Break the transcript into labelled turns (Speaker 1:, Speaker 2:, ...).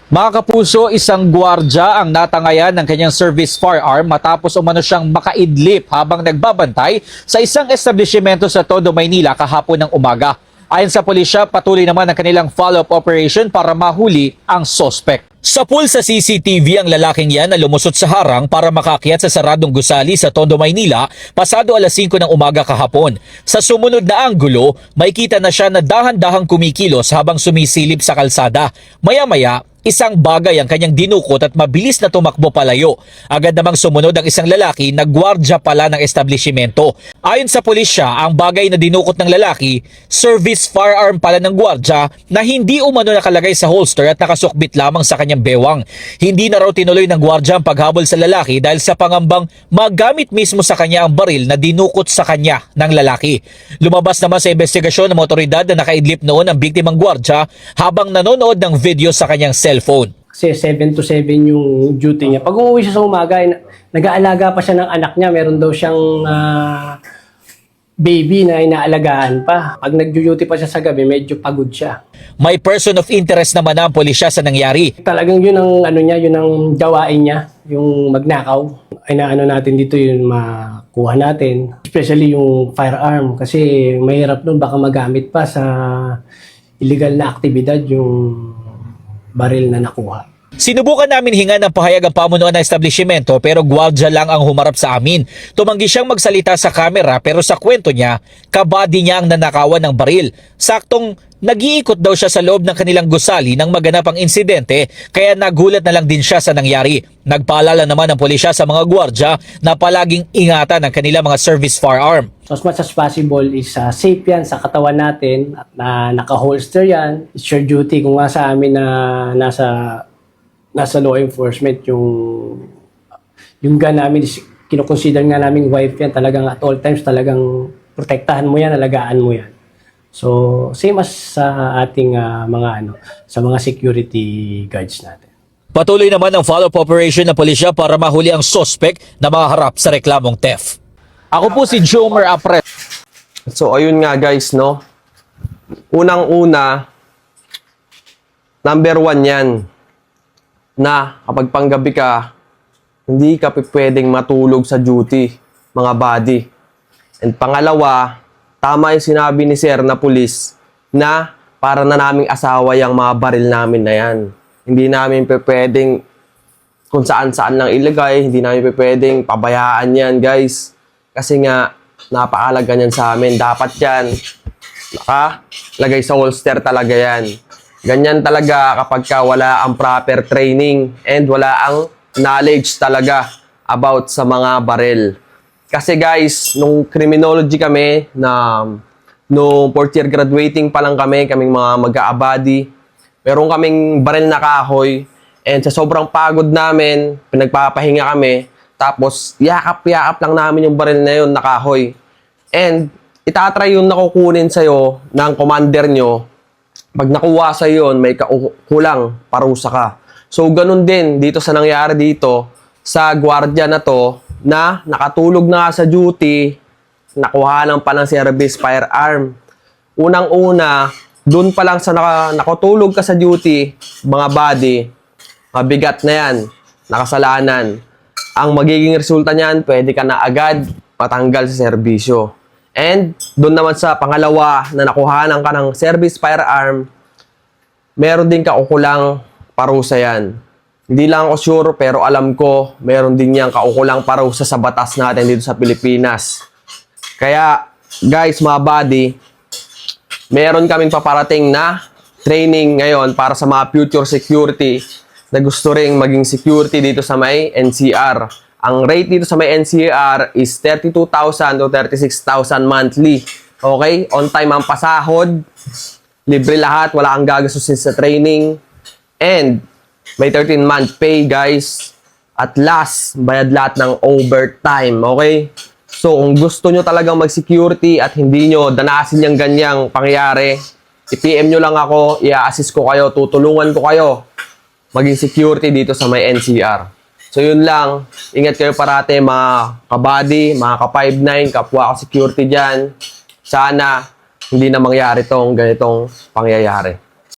Speaker 1: Mga kapuso, isang gwardya ang natangayan ng kanyang service firearm matapos umano siyang makaidlip habang nagbabantay sa isang establishmento sa Tondo, Maynila kahapon ng umaga. Ayon sa pulisya, patuloy naman ang kanilang follow-up operation para mahuli ang sospek. Sa pool sa CCTV ang lalaking yan na lumusot sa harang para makakyat sa saradong gusali sa Tondo, Maynila pasado alas 5 ng umaga kahapon. Sa sumunod na anggulo, makikita na siya na dahan-dahang kumikilos habang sumisilip sa kalsada. Maya-maya, isang bagay ang kanyang dinukot at mabilis na tumakbo palayo. Agad namang sumunod ang isang lalaki na gwardya pala ng establishmento. Ayon sa pulisya, ang bagay na dinukot ng lalaki, service firearm pala ng gwardya na hindi umano nakalagay sa holster at nakasukbit lamang sa kanyang bewang. Hindi na raw tinuloy ng gwardya ang paghabol sa lalaki dahil sa pangambang magamit mismo sa kanya ang baril na dinukot sa kanya ng lalaki. Lumabas naman sa investigasyon ng mga otoridad na nakaidlip noon ang biktimang gwardya habang nanonood ng video sa kanyang cellphone.
Speaker 2: Kasi 7 to 7 yung duty niya. Pag umuwi siya sa umaga, nag-aalaga pa siya ng anak niya. Meron daw siyang baby na inaalagaan pa. Pag nag-duty pa siya sa gabi, medyo pagod siya.
Speaker 1: May person of interest naman ang pulisya sa nangyari.
Speaker 2: Talagang yun ang ano niya, yun ang gawain niya, yung magnakaw. Inaano natin dito yun makuha natin. Especially yung firearm kasi mahirap nun baka magamit pa sa illegal na aktibidad yung baril na nakuha.
Speaker 1: Sinubukan namin hingan ng pahayag ang pamunuan ng establishmento pero gwardya lang ang humarap sa amin. Tumanggi siyang magsalita sa kamera pero sa kwento niya, kabady niya ang nanakawan ng baril. Saktong nag-iikot daw siya sa loob ng kanilang gusali nang maganap ang insidente kaya nagulat na lang din siya sa nangyari. Nagpaalala naman ang pulisya sa mga gwardya na palaging ingatan ang kanilang mga service firearm.
Speaker 2: So as much as possible is safe yan sa katawan natin at naka-holster yan. It's your duty kung nga sa amin na nasa law enforcement yung gun namin is kinoconsider nga namin wife yan. Talagang at all times talagang protektahan mo yan, alagaan mo yan. So same as sa ating sa mga security guards natin.
Speaker 1: Patuloy naman ang follow-up operation ng pulisya para mahuli ang sospek na maharap sa reklamong theft. Ako po si Jomer Apret.
Speaker 3: So ayun nga guys, no? Unang-una, number 1 yan, na kapag panggabi ka, hindi ka pwedeng matulog sa duty, mga buddy. And pangalawa, tama yung sinabi ni Sir na pulis na para na naming asawa yung mga baril namin na yan. Hindi namin pwedeng kung saan-saan lang ilagay, hindi namin pwedeng pabayaan yan guys. Kasi nga, napakalaga niyan sa amin. Dapat yan, nakalagay sa holster talaga yan. Ganyan talaga kapag wala ang proper training and wala ang knowledge talaga about sa mga baril. Kasi guys, nung criminology kami, nung 4th year graduating pa lang kaming mga mag-aabadi, meron kaming baril na kahoy, and sa sobrang pagod namin, pinagpapahinga kami, tapos yakap-yakap lang namin yung baril na yun na kahoy. And itatry yung nakukunin sa'yo ng commander nyo. Pag nakuha sa yun, may kulang, parusa ka. So, ganun din dito sa nangyari dito sa gwardiya na to na nakatulog na sa duty, nakuha pa ng service firearm. Unang-una, dun pa lang sa nakatulog ka sa duty, mga body, mabigat na yan, nakasalanan. Ang magiging resulta niyan, pwede ka na agad matanggal sa serbisyo. And doon naman sa pangalawa na nakuhanan ka ng service firearm, meron din kaukulang parusa yan. Hindi lang ako sure pero alam ko meron din yang kaukulang parusa sa batas natin dito sa Pilipinas. Kaya guys, mga buddy, meron kaming paparating na training ngayon para sa mga future security na gusto ring maging security dito sa may NCR. Ang rate dito sa may NCR is 32,000 to 36,000 monthly. Okay? On time ang pasahod. Libre lahat. Wala kang gagastusin sa training. And may 13-month pay, guys. At last, bayad lahat ng overtime. Okay? So, kung gusto nyo talagang mag-security at hindi nyo danasin yung ganyang pangyayari, i-PM nyo lang ako, i-assist ko kayo, tutulungan ko kayo maging security dito sa may NCR. So yun lang, ingat kayo parate mga kabady, mga ka-5'9", kapwa ko security dyan. Sana hindi na mangyari tong ganitong pangyayari.